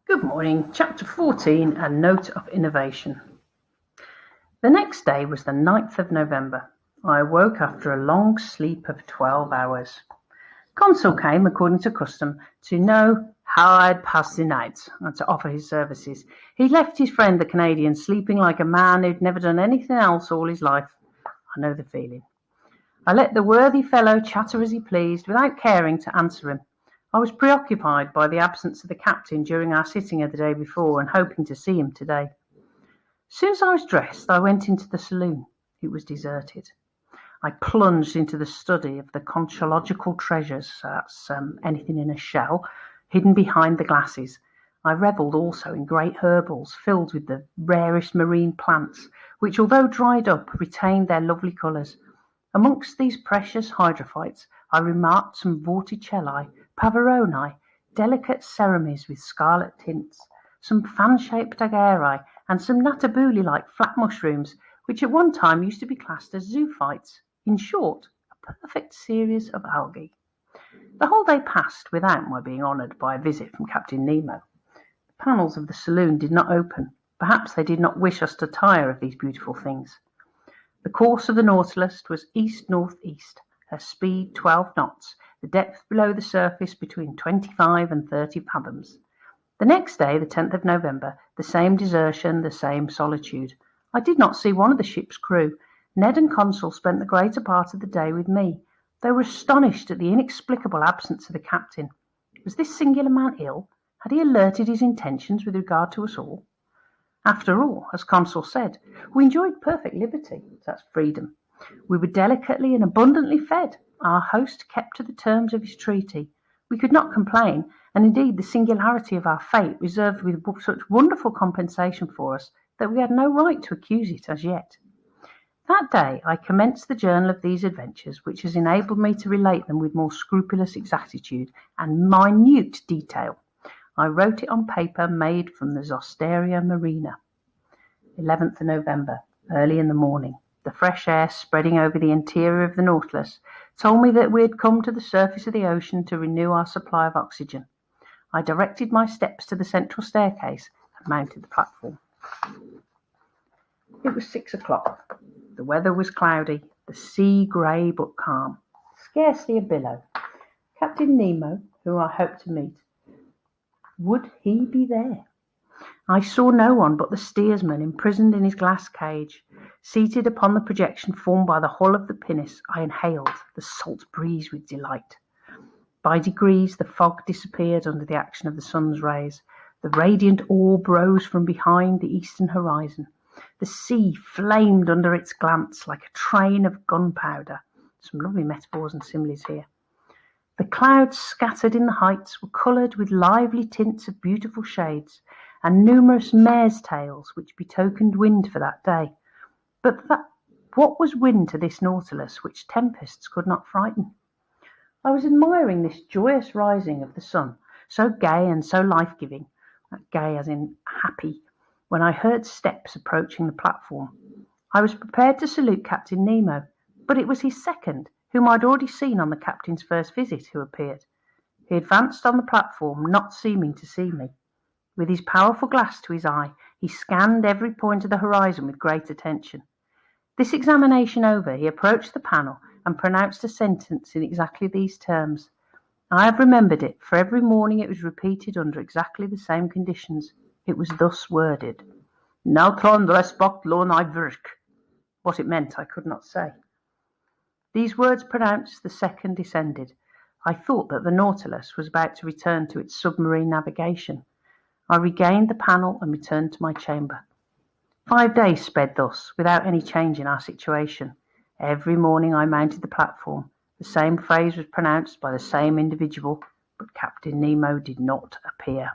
Good morning, chapter 14, A Note of Innovation. The next day was the 9th of November. I awoke after a long sleep of 12 hours. Consul came, according to custom, to know how I had passed the night and to offer his services. He left his friend the Canadian sleeping like a man who'd never done anything else all his life. I know the feeling. I let the worthy fellow chatter as he pleased, without caring to answer him. I was preoccupied by the absence of the captain during our sitting of the day before, and hoping to see him today. As soon as I was dressed, I went into the saloon. It was deserted. I plunged into the study of the conchological treasures, that's anything in a shell, hidden behind the glasses. I revelled also in great herbals filled with the rarest marine plants, which, although dried up, retained their lovely colours. Amongst these precious hydrophytes I remarked some vorticellae, paveroni, delicate ceramis with scarlet tints, some fan-shaped agarrae, and some natabuli-like flat mushrooms, which at one time used to be classed as zoophytes. In short, a perfect series of algae. The whole day passed without my being honoured by a visit from Captain Nemo. The panels of the saloon did not open. Perhaps they did not wish us to tire of these beautiful things. The course of the Nautilus was east-northeast, her speed 12 knots, the depth below the surface between 25 and 30 fathoms. The next day, the 10th of November, the same desertion, the same solitude. I did not see one of the ship's crew. Ned and Consul spent the greater part of the day with me. They were astonished at the inexplicable absence of the captain. Was this singular man ill? Had he alerted his intentions with regard to us all? After all, as Consul said, we enjoyed perfect liberty, that's freedom. We were delicately and abundantly fed. Our host kept to the terms of his treaty. We could not complain, and indeed the singularity of our fate reserved with such wonderful compensation for us that we had no right to accuse it as yet. That day I commenced the journal of these adventures, which has enabled me to relate them with more scrupulous exactitude and minute detail. I wrote it on paper made from the Zosteria marina. 11th of November, early in the morning. The fresh air spreading over the interior of the Nautilus told me that we had come to the surface of the ocean to renew our supply of oxygen. I directed my steps to the central staircase and mounted the platform. It was 6 o'clock. The weather was cloudy, the sea grey but calm. Scarcely a billow. Captain Nemo, whom I hoped to meet, would he be there? I saw no one but the steersman imprisoned in his glass cage. Seated upon the projection formed by the hull of the pinnace, I inhaled the salt breeze with delight. By degrees the fog disappeared under the action of the sun's rays. The radiant orb rose from behind the eastern horizon. The sea flamed under its glance like a train of gunpowder. Some lovely metaphors and similes here. The clouds scattered in the heights were coloured with lively tints of beautiful shades, and numerous mares' tails which betokened wind for that day. But what was wind to this Nautilus which tempests could not frighten? I was admiring this joyous rising of the sun, so gay and so life-giving, gay as in happy, when I heard steps approaching the platform. I was prepared to salute Captain Nemo, but it was his second, whom I had already seen on the captain's first visit, who appeared. He advanced on the platform, not seeming to see me. With his powerful glass to his eye, he scanned every point of the horizon with great attention. This examination over, he approached the panel and pronounced a sentence in exactly these terms. I have remembered it, for every morning it was repeated under exactly the same conditions. It was thus worded: "Neutron respect lon I virk." What it meant I could not say. These words pronounced, the second descended. I thought that the Nautilus was about to return to its submarine navigation. I regained the panel and returned to my chamber. 5 days sped thus, without any change in our situation. Every morning I mounted the platform. The same phrase was pronounced by the same individual, but Captain Nemo did not appear.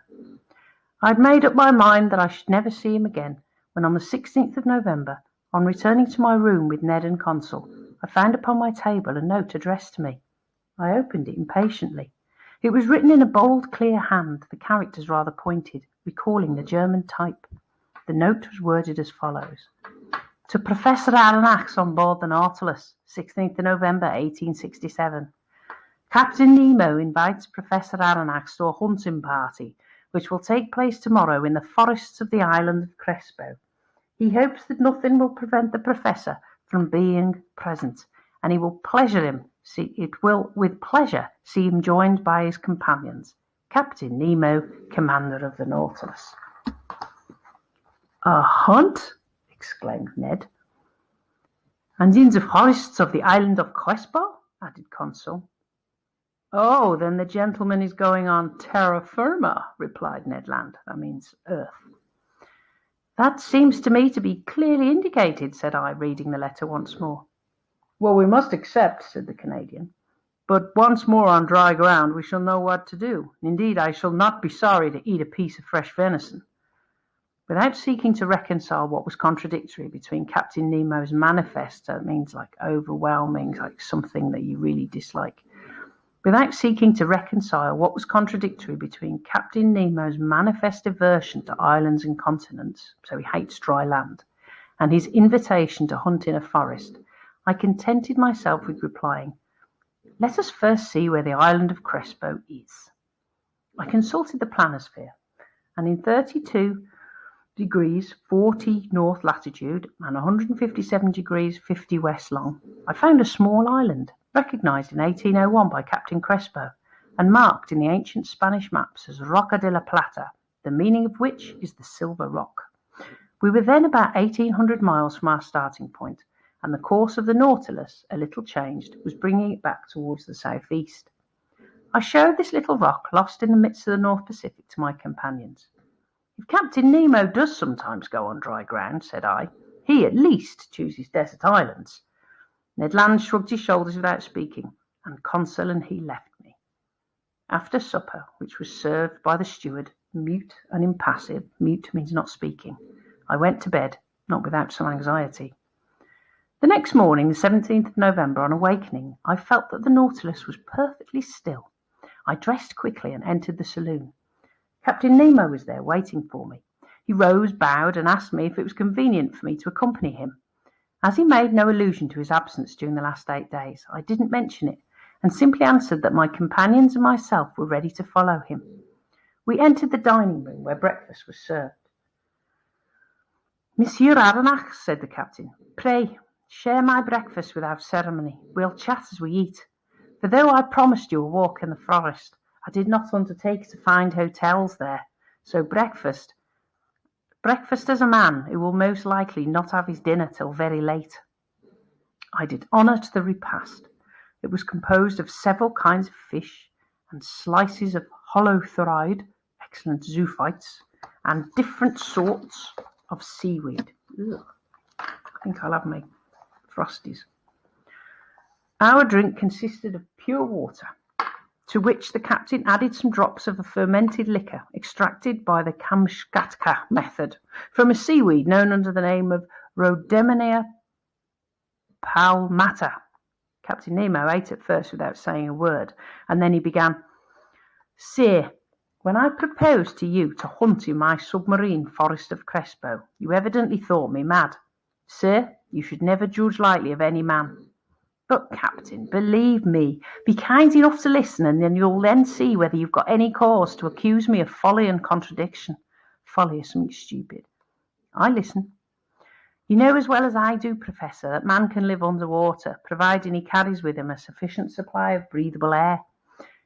I had made up my mind that I should never see him again, when on the 16th of November, on returning to my room with Ned and Consul, I found upon my table a note addressed to me. I opened it impatiently. It was written in a bold, clear hand, the characters rather pointed, recalling the German type. The note was worded as follows: To Professor Aronnax on board the Nautilus, 16th of November, 1867. Captain Nemo invites Professor Aronnax to a hunting party, which will take place tomorrow in the forests of the island of Crespo. He hopes that nothing will prevent the Professor from being present, and it will with pleasure see him joined by his companions. Captain Nemo, commander of the Nautilus. A hunt? Exclaimed Ned. And in the forests of the island of Crespo? Added Consul. Oh, then the gentleman is going on terra firma, replied Ned Land. That means Earth. That seems to me to be clearly indicated, said I, reading the letter once more. Well, we must accept, said the Canadian. But once more on dry ground, we shall know what to do. Indeed, I shall not be sorry to eat a piece of fresh venison. Without seeking to reconcile what was contradictory between Captain Nemo's manifest, that means like overwhelming, like something that you really dislike. Without seeking to reconcile what was contradictory between Captain Nemo's manifest aversion to islands and continents, so he hates dry land, and his invitation to hunt in a forest, I contented myself with replying, "Let us first see where the island of Crespo is." I consulted the planisphere, and in 32 degrees 40 north latitude and 157 degrees 50 west long, I found a small island, recognized in 1801 by Captain Crespo, and marked in the ancient Spanish maps as Roca de la Plata, the meaning of which is the Silver Rock. We were then about 1,800 miles from our starting point, and the course of the Nautilus, a little changed, was bringing it back towards the southeast. I showed this little rock lost in the midst of the North Pacific to my companions. If Captain Nemo does sometimes go on dry ground, said I, he at least chooses desert islands. Ned Land shrugged his shoulders without speaking, and Consul and he left me. After supper, which was served by the steward, mute and impassive, mute means not speaking, I went to bed, not without some anxiety. The next morning, the 17th of November, on awakening, I felt that the Nautilus was perfectly still. I dressed quickly and entered the saloon. Captain Nemo was there waiting for me. He rose, bowed, and asked me if it was convenient for me to accompany him. As he made no allusion to his absence during the last 8 days, I didn't mention it, and simply answered that my companions and myself were ready to follow him. We entered the dining room where breakfast was served. "Monsieur Aronnax," said the captain, "pray, share my breakfast without ceremony. We'll chat as we eat. For though I promised you a walk in the forest, I did not undertake to find hotels there. So breakfast as a man who will most likely not have his dinner till very late." I did honour to the repast. It was composed of several kinds of fish and slices of holothuriid, excellent zoophytes, and different sorts of seaweed. Ugh. I think I'll have my frosties. Our drink consisted of pure water, to which the captain added some drops of a fermented liquor extracted by the Kamchatka method from a seaweed known under the name of Rhodemania palmata. Captain Nemo ate at first without saying a word, and then he began, "Sir, when I proposed to you to hunt in my submarine forest of Crespo, you evidently thought me mad. Sir, you should never judge lightly of any man. But, Captain, believe me, be kind enough to listen, and then you'll then see whether you've got any cause to accuse me of folly and contradiction. Folly is something stupid. I listen. You know as well as I do, Professor, that man can live underwater, providing he carries with him a sufficient supply of breathable air.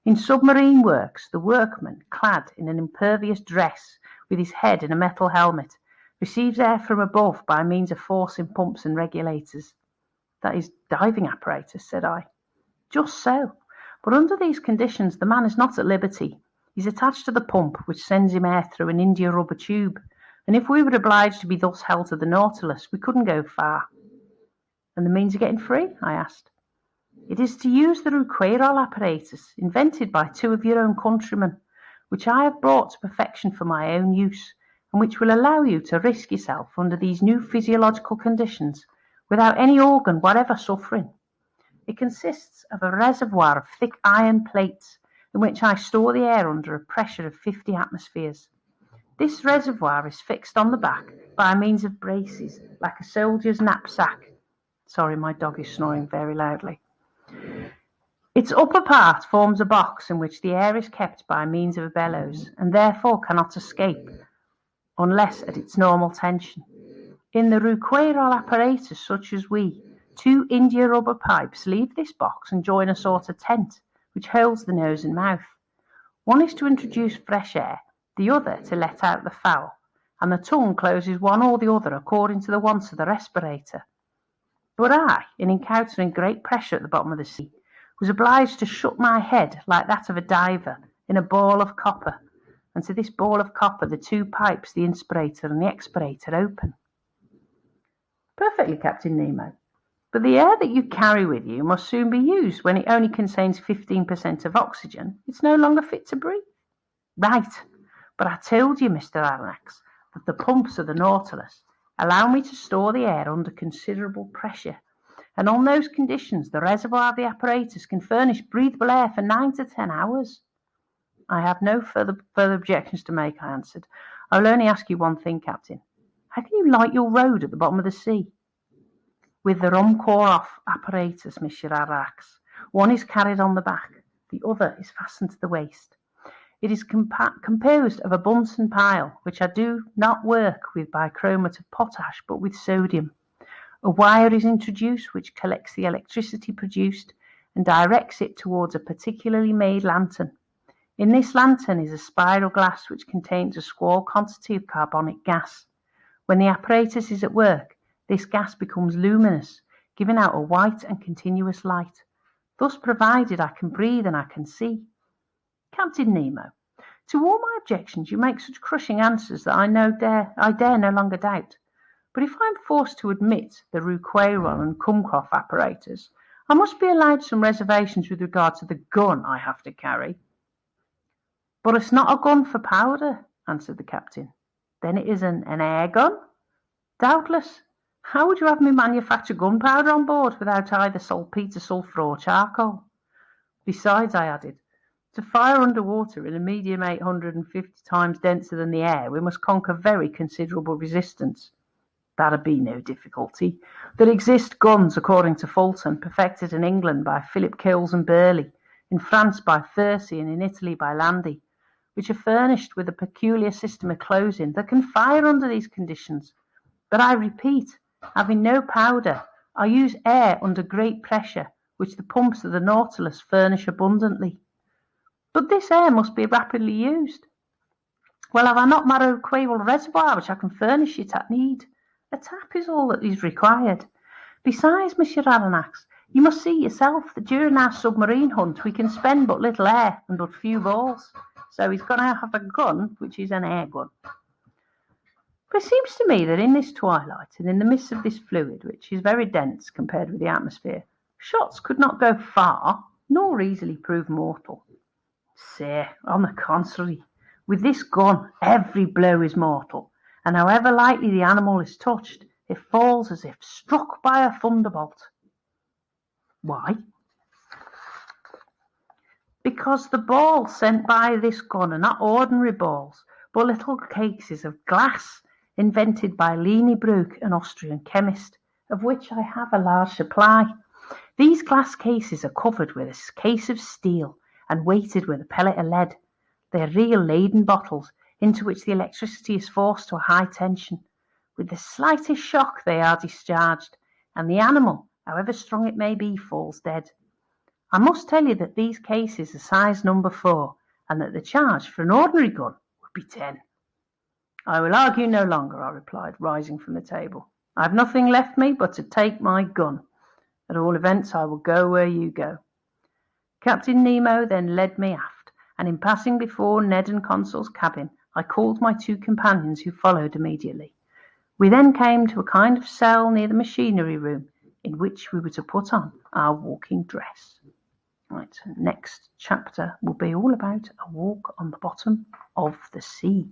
In submarine works, the workman, clad in an impervious dress, with his head in a metal helmet, receives air from above by means of forcing pumps and regulators." "That is diving apparatus," said I. "Just so. But under these conditions, the man is not at liberty. He's attached to the pump, which sends him air through an india rubber tube. And if we were obliged to be thus held to the Nautilus, we couldn't go far." "And the means of getting free?" I asked. "It is to use the Ruquayrol apparatus, invented by 2 of your own countrymen, which I have brought to perfection for my own use, and which will allow you to risk yourself under these new physiological conditions, without any organ whatever suffering. It consists of a reservoir of thick iron plates, in which I store the air under a pressure of 50 atmospheres. This reservoir is fixed on the back by means of braces, like a soldier's knapsack." Sorry, my dog is snoring very loudly. Its upper part forms a box in which the air is kept by means of a bellows, and therefore cannot escape unless at its normal tension. In the ruqueiral apparatus such as we, 2 india rubber pipes leave this box and join a sort of tent, which holds the nose and mouth. One is to introduce fresh air, the other to let out the foul, and the tongue closes one or the other according to the wants of the respirator. But I, in encountering great pressure at the bottom of the sea, was obliged to shut my head like that of a diver in a ball of copper, and to this ball of copper the 2 pipes, the inspirator and the expirator, open. Perfectly, Captain Nemo. But the air that you carry with you must soon be used. When it only contains 15% of oxygen, it's no longer fit to breathe. Right, but I told you, Mr. Aronnax, that the pumps of the Nautilus allow me to store the air under considerable pressure, and on those conditions the reservoir of the apparatus can furnish breathable air for 9 to 10 hours. I have no further objections to make, I answered. I will only ask you one thing, Captain. How can you light your road at the bottom of the sea? With the Ruhmkorff apparatus, Mr. Aronnax. One is carried on the back, the other is fastened to the waist. It is composed of a Bunsen pile, which I do not work with bichromate of potash, but with sodium. A wire is introduced which collects the electricity produced and directs it towards a particularly made lantern. In this lantern is a spiral glass which contains a small quantity of carbonic gas. When the apparatus is at work, this gas becomes luminous, giving out a white and continuous light, thus provided I can breathe and I can see. Captain Nemo, to all my objections you make such crushing answers that I dare no longer doubt. But if I am forced to admit the ruqueiral and Ruhmkorff apparatus, I must be allowed some reservations with regard to the gun I have to carry. But it's not a gun for powder, answered the captain. Then it is an air gun? Doubtless. How would you have me manufacture gunpowder on board without either saltpeter, sulphur, or charcoal? Besides, I added, to fire underwater in a medium 850 times denser than the air, we must conquer very considerable resistance. That'd be no difficulty. There exist guns, according to Fulton, perfected in England by Philip Kills and Burley, in France by Thursey, and in Italy by Landi, which are furnished with a peculiar system of closing that can fire under these conditions. But I repeat, having no powder, I use air under great pressure, which the pumps of the Nautilus furnish abundantly. But this air must be rapidly used. Well, have I not my ruqueiral reservoir, which I can furnish it at need? A tap is all that is required. Besides, Monsieur Aronnax, you must see yourself that during our submarine hunt we can spend but little air and but few balls. So he's going to have a gun, which is an air gun. But it seems to me that in this twilight and in the midst of this fluid, which is very dense compared with the atmosphere, shots could not go far, nor easily prove mortal. Say, on the contrary, with this gun every blow is mortal, and however lightly the animal is touched, it falls as if struck by a thunderbolt. Why? Because the balls sent by this gun are not ordinary balls, but little cases of glass invented by Leniebroek, an Austrian chemist, of which I have a large supply. These glass cases are covered with a case of steel and weighted with a pellet of lead. They are real Leyden bottles into which the electricity is forced to a high tension. With the slightest shock they are discharged, and the animal, however strong it may be, falls dead. I must tell you that these cases are size number 4, and that the charge for an ordinary gun would be 10. I will argue no longer, I replied, rising from the table. I have nothing left me but to take my gun. At all events, I will go where you go. Captain Nemo then led me aft, and in passing before Ned and Consul's cabin, I called my 2 companions, who followed immediately. We then came to a kind of cell near the machinery room, in which we were to put on our walking dress. Right, next chapter will be all about a walk on the bottom of the sea.